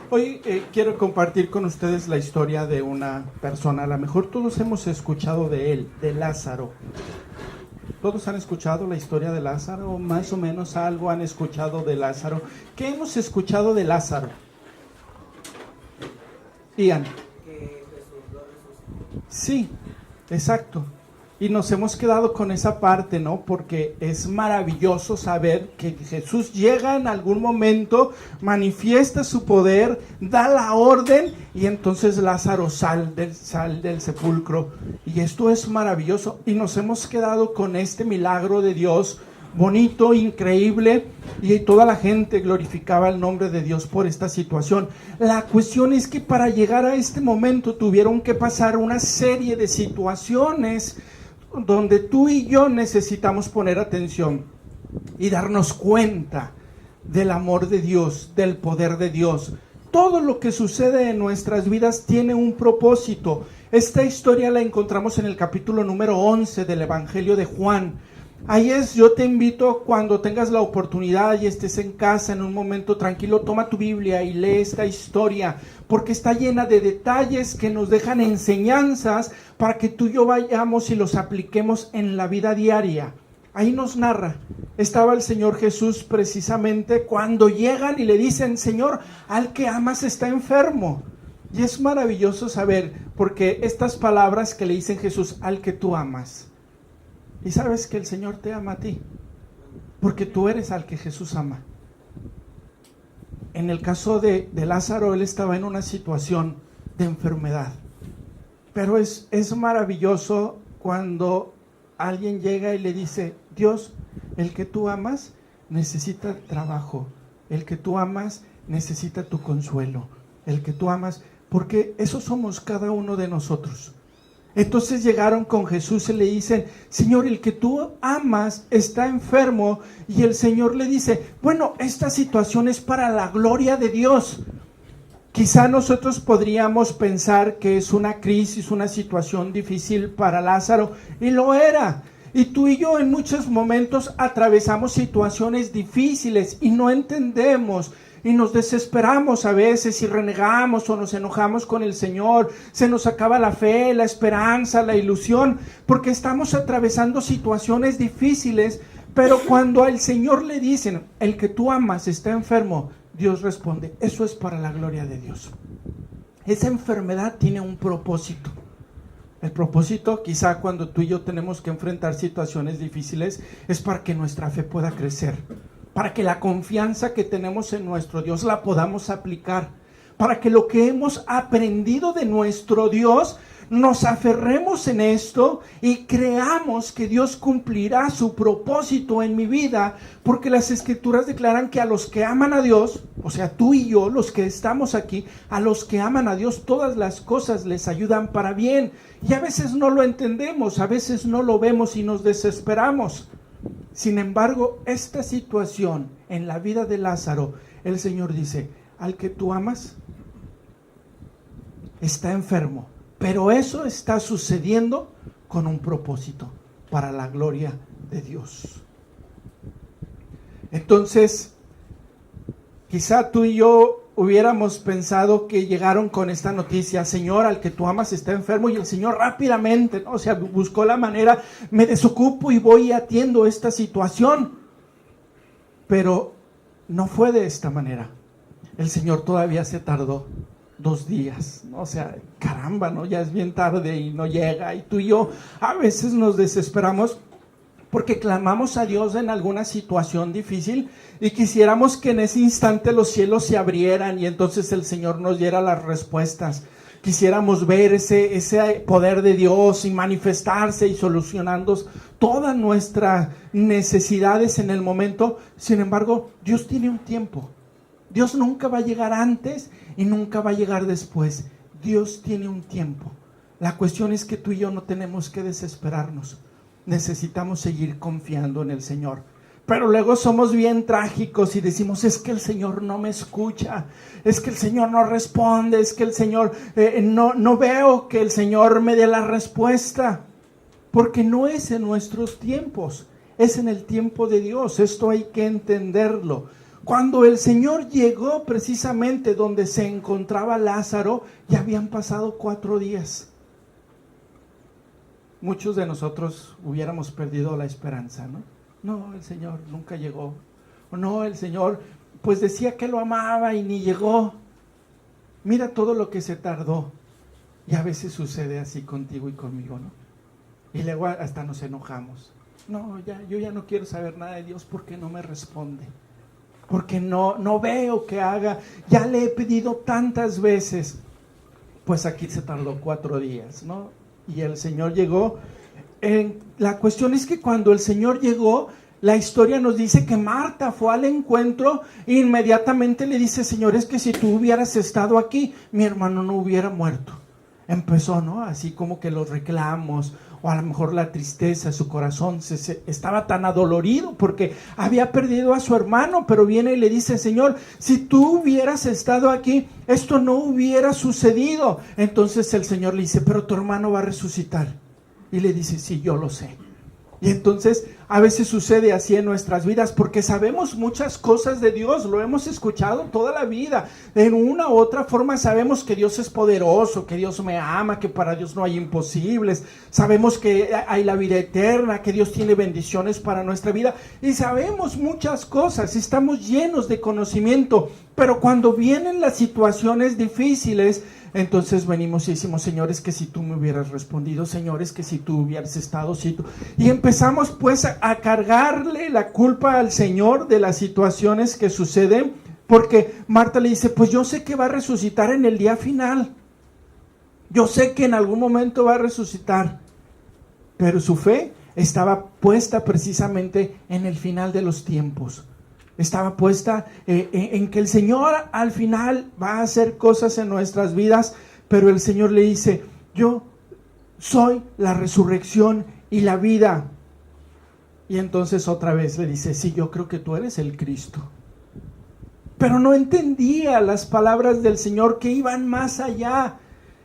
Hoy quiero compartir con ustedes la historia de una persona. A lo mejor todos hemos escuchado de él, de Lázaro. ¿Todos han escuchado la historia de Lázaro? Más o menos algo han escuchado de Lázaro. ¿Qué hemos escuchado de Lázaro? Ian. Sí, exacto. Y nos hemos quedado con esa parte, ¿no? Porque es maravilloso saber que Jesús llega en algún momento, manifiesta su poder, da la orden y entonces Lázaro sale del sepulcro. Y esto es maravilloso. Y nos hemos quedado con este milagro de Dios, bonito, increíble, y toda la gente glorificaba el nombre de Dios por esta situación. La cuestión es que para llegar a este momento tuvieron que pasar una serie de situaciones donde tú y yo necesitamos poner atención y darnos cuenta del amor de Dios, del poder de Dios. Todo lo que sucede en nuestras vidas tiene un propósito. Esta historia la encontramos en el capítulo número 11 del Evangelio de Juan. Ahí yo te invito, cuando tengas la oportunidad y estés en casa en un momento tranquilo, toma tu Biblia y lee esta historia, porque está llena de detalles que nos dejan enseñanzas para que tú y yo vayamos y los apliquemos en la vida diaria. Ahí nos narra, estaba el Señor Jesús precisamente cuando llegan y le dicen: Señor, al que amas está enfermo. Y es maravilloso saber, porque estas palabras que le dicen Jesús, al que tú amas, y sabes que el Señor te ama a ti, porque tú eres al que Jesús ama. En el caso de Lázaro, él estaba en una situación de enfermedad. Pero es maravilloso cuando alguien llega y le dice: Dios, el que tú amas necesita trabajo, el que tú amas necesita tu consuelo, el que tú amas, porque eso somos cada uno de nosotros. Entonces llegaron con Jesús y le dicen: Señor, el que tú amas está enfermo. Y el Señor le dice: bueno, esta situación es para la gloria de Dios. Quizá nosotros podríamos pensar que es una crisis, una situación difícil para Lázaro, y lo era. Y tú y yo en muchos momentos atravesamos situaciones difíciles y no entendemos. Y nos desesperamos a veces y renegamos o nos enojamos con el Señor. Se nos acaba la fe, la esperanza, la ilusión, porque estamos atravesando situaciones difíciles. Pero cuando al Señor le dicen: el que tú amas está enfermo, Dios responde: eso es para la gloria de Dios. Esa enfermedad tiene un propósito. El propósito, quizá cuando tú y yo tenemos que enfrentar situaciones difíciles, es para que nuestra fe pueda crecer, para que la confianza que tenemos en nuestro Dios la podamos aplicar, para que lo que hemos aprendido de nuestro Dios nos aferremos en esto y creamos que Dios cumplirá su propósito en mi vida, porque las Escrituras declaran que a los que aman a Dios, o sea, tú y yo, los que estamos aquí, a los que aman a Dios, todas las cosas les ayudan para bien. Y a veces no lo entendemos, a veces no lo vemos y nos desesperamos. Sin embargo, esta situación en la vida de Lázaro, el Señor dice: al que tú amas está enfermo, pero eso está sucediendo con un propósito, para la gloria de Dios. Entonces, quizá tú y yo hubiéramos pensado que llegaron con esta noticia: Señor, al que tú amas está enfermo, y el Señor rápidamente, ¿no? O sea, buscó la manera: me desocupo y voy y atiendo esta situación. Pero no fue de esta manera. El Señor todavía se tardó 2 días, ¿no? O sea, caramba, ¿no? Ya es bien tarde y no llega. Y tú y yo a veces nos desesperamos porque clamamos a Dios en alguna situación difícil y quisiéramos que en ese instante los cielos se abrieran y entonces el Señor nos diera las respuestas. Quisiéramos ver ese poder de Dios y manifestarse y solucionando todas nuestras necesidades en el momento. Sin embargo, Dios tiene un tiempo. Dios nunca va a llegar antes y nunca va a llegar después. Dios tiene un tiempo. La cuestión es que tú y yo no tenemos que desesperarnos. Necesitamos seguir confiando en el Señor. Pero luego somos bien trágicos y decimos: es que el Señor no me escucha, es que el Señor no responde, es que el Señor no veo que el Señor me dé la respuesta. Porque no es en nuestros tiempos, es en el tiempo de Dios. Esto hay que entenderlo. Cuando el Señor llegó precisamente donde se encontraba Lázaro, ya habían pasado 4 días. Muchos de nosotros hubiéramos perdido la esperanza, ¿no? No, el Señor nunca llegó. O no, el Señor pues decía que lo amaba y ni llegó. Mira todo lo que se tardó. Y a veces sucede así contigo y conmigo, ¿no? Y luego hasta nos enojamos. No, yo ya no quiero saber nada de Dios porque no me responde. Porque no veo que haga. Ya le he pedido tantas veces. Pues aquí se tardó 4 días, ¿no? Y el Señor llegó. La cuestión es que cuando el Señor llegó, la historia nos dice que Marta fue al encuentro e inmediatamente le dice: Señor, es que si tú hubieras estado aquí, mi hermano no hubiera muerto. Empezó, ¿no? Así como que los reclamos, o a lo mejor la tristeza, su corazón estaba tan adolorido porque había perdido a su hermano, pero viene y le dice: Señor, si tú hubieras estado aquí, esto no hubiera sucedido. Entonces el Señor le dice: pero tu hermano va a resucitar. Y le dice: sí, yo lo sé. Y entonces a veces sucede así en nuestras vidas porque sabemos muchas cosas de Dios, lo hemos escuchado toda la vida. En una u otra forma sabemos que Dios es poderoso, que Dios me ama, que para Dios no hay imposibles. Sabemos que hay la vida eterna, que Dios tiene bendiciones para nuestra vida. Y sabemos muchas cosas, estamos llenos de conocimiento. Pero cuando vienen las situaciones difíciles, entonces venimos y decimos: Señor, es que si tú me hubieras respondido, Señor, es que si tú hubieras estado, si tú... Y empezamos pues a cargarle la culpa al Señor de las situaciones que suceden, porque Marta le dice: pues yo sé que va a resucitar en el día final. Yo sé que en algún momento va a resucitar. Pero su fe estaba puesta precisamente en el final de los tiempos. Estaba puesta en que el Señor al final va a hacer cosas en nuestras vidas, pero el Señor le dice: yo soy la resurrección y la vida. Y entonces otra vez le dice: sí, yo creo que tú eres el Cristo. Pero no entendía las palabras del Señor que iban más allá.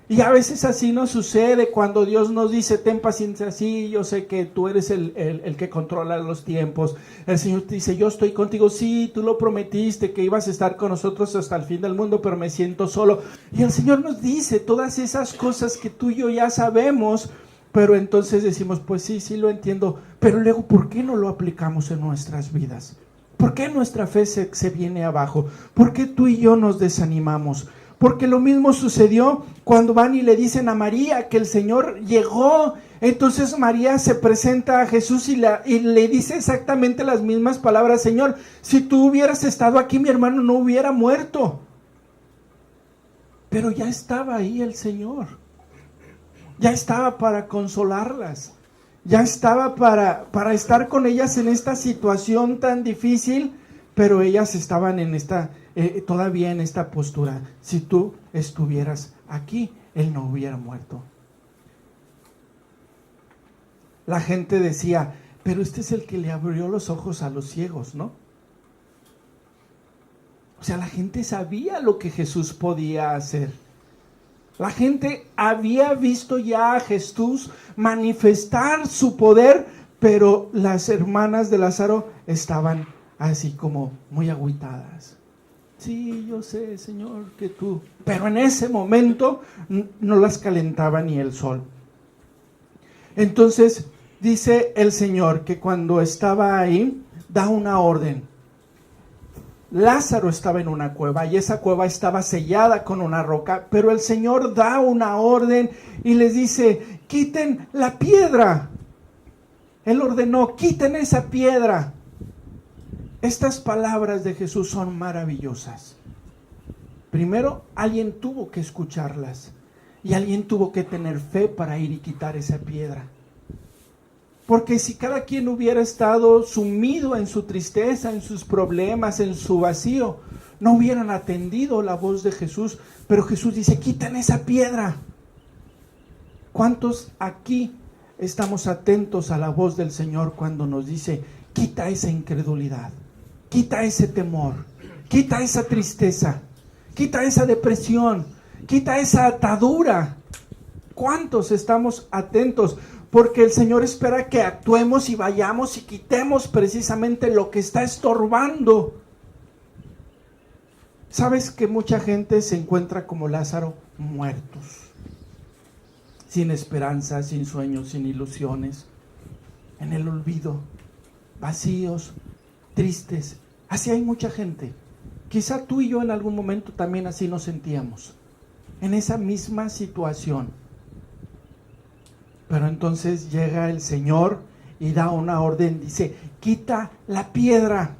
Y a veces así nos sucede cuando Dios nos dice: ten paciencia, sí, yo sé que tú eres el que controla los tiempos. El Señor te dice: yo estoy contigo, sí, tú lo prometiste que ibas a estar con nosotros hasta el fin del mundo, pero me siento solo. Y el Señor nos dice todas esas cosas que tú y yo ya sabemos, pero entonces decimos: pues sí, lo entiendo, pero luego ¿por qué no lo aplicamos en nuestras vidas? ¿Por qué nuestra fe se viene abajo? ¿Por qué tú y yo nos desanimamos? Porque lo mismo sucedió cuando van y le dicen a María que el Señor llegó. Entonces María se presenta a Jesús y le dice exactamente las mismas palabras: Señor, si tú hubieras estado aquí, mi hermano no hubiera muerto. Pero ya estaba ahí el Señor. Ya estaba para consolarlas. Ya estaba para estar con ellas en esta situación tan difícil, pero ellas estaban en todavía en esta postura. Si tú estuvieras aquí, él no hubiera muerto. La gente decía: pero este es el que le abrió los ojos a los ciegos, ¿no? O sea, la gente sabía lo que Jesús podía hacer. La gente había visto ya a Jesús manifestar su poder, pero las hermanas de Lázaro estaban así como muy agüitadas. Sí, yo sé, Señor, que tú... Pero en ese momento no las calentaba ni el sol. Entonces dice el Señor que cuando estaba ahí, da una orden. Lázaro estaba en una cueva y esa cueva estaba sellada con una roca, pero el Señor da una orden y les dice: quiten la piedra. Él ordenó: quiten esa piedra. Estas palabras de Jesús son maravillosas. Primero, alguien tuvo que escucharlas y alguien tuvo que tener fe para ir y quitar esa piedra. Porque si cada quien hubiera estado sumido en su tristeza, en sus problemas, en su vacío, no hubieran atendido la voz de Jesús. Pero Jesús dice: quiten esa piedra. ¿Cuántos aquí estamos atentos a la voz del Señor cuando nos dice: quita esa incredulidad, quita ese temor, quita esa tristeza, quita esa depresión, quita esa atadura? ¿Cuántos estamos atentos? Porque el Señor espera que actuemos y vayamos y quitemos precisamente lo que está estorbando. ¿Sabes que mucha gente se encuentra como Lázaro, muertos? Sin esperanza, sin sueños, sin ilusiones, en el olvido, vacíos, tristes. Así hay mucha gente. Quizá tú y yo en algún momento también así nos sentíamos, en esa misma situación. Pero entonces llega el Señor y da una orden, dice, quita la piedra.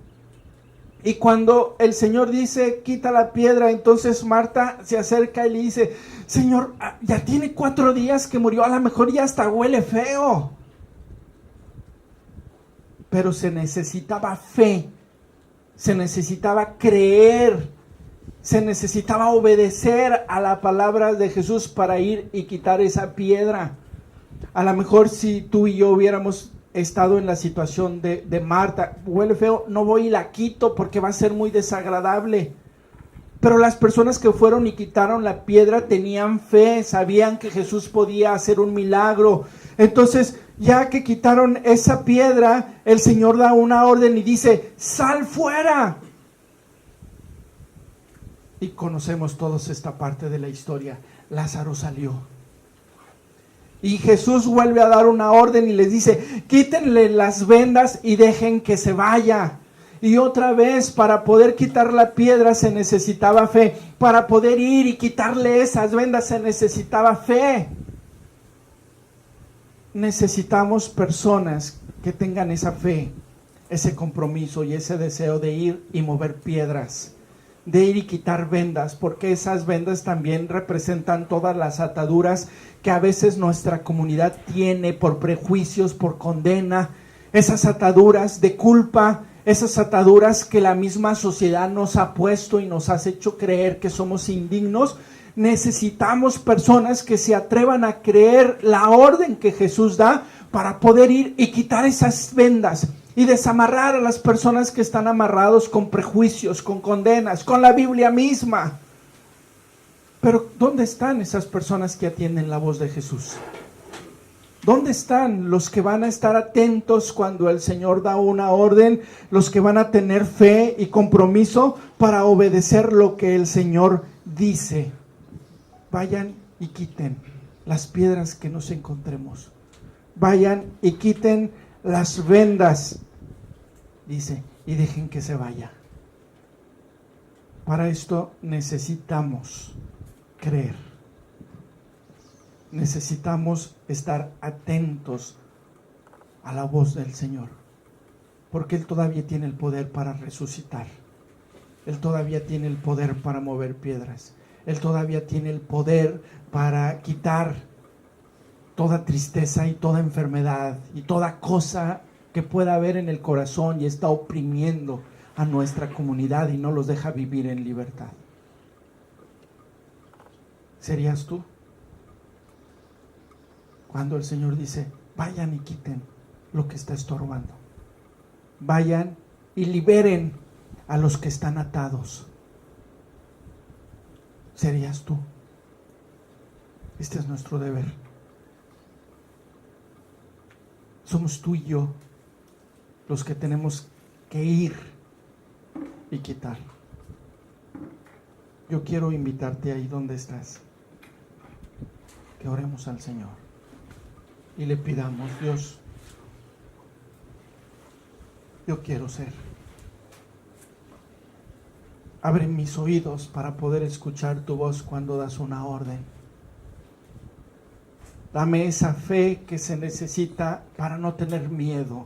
Y cuando el Señor dice, quita la piedra, entonces Marta se acerca y le dice, Señor, ya tiene 4 días que murió, a lo mejor ya hasta huele feo. Pero se necesitaba fe, se necesitaba creer, se necesitaba obedecer a la palabra de Jesús para ir y quitar esa piedra. A lo mejor si tú y yo hubiéramos estado en la situación de Marta, huele feo, no voy y la quito porque va a ser muy desagradable. Pero las personas que fueron y quitaron la piedra tenían fe, sabían que Jesús podía hacer un milagro. Entonces, ya que quitaron esa piedra, el Señor da una orden y dice, sal fuera. Y conocemos todos esta parte de la historia. Lázaro salió. Y Jesús vuelve a dar una orden y les dice, quítenle las vendas y dejen que se vaya. Y otra vez, para poder quitar la piedra se necesitaba fe. Para poder ir y quitarle esas vendas se necesitaba fe. Necesitamos personas que tengan esa fe, ese compromiso y ese deseo de ir y mover piedras, de ir y quitar vendas, porque esas vendas también representan todas las ataduras que a veces nuestra comunidad tiene por prejuicios, por condena, esas ataduras de culpa, esas ataduras que la misma sociedad nos ha puesto y nos ha hecho creer que somos indignos. Necesitamos personas que se atrevan a creer la orden que Jesús da para poder ir y quitar esas vendas y desamarrar a las personas que están amarrados con prejuicios, con condenas, con la Biblia misma. Pero ¿dónde están esas personas que atienden la voz de Jesús? ¿Dónde están los que van a estar atentos cuando el Señor da una orden? Los que van a tener fe y compromiso para obedecer lo que el Señor dice. Vayan y quiten las piedras que nos encontremos. Vayan y quiten las vendas, dice, y dejen que se vaya. Para esto necesitamos creer. Necesitamos estar atentos a la voz del Señor, porque Él todavía tiene el poder para resucitar. Él todavía tiene el poder para mover piedras. Él todavía tiene el poder para quitar toda tristeza y toda enfermedad y toda cosa que pueda haber en el corazón y está oprimiendo a nuestra comunidad y no los deja vivir en libertad. ¿Serías tú? Cuando el Señor dice, vayan y quiten lo que está estorbando. Vayan y liberen a los que están atados. ¿Serías tú? Este es nuestro deber. Somos tú y yo los que tenemos que ir y quitar. Yo quiero invitarte ahí donde estás, que oremos al Señor y le pidamos, Dios, yo quiero ser. Abre mis oídos para poder escuchar tu voz cuando das una orden. Dame esa fe que se necesita para no tener miedo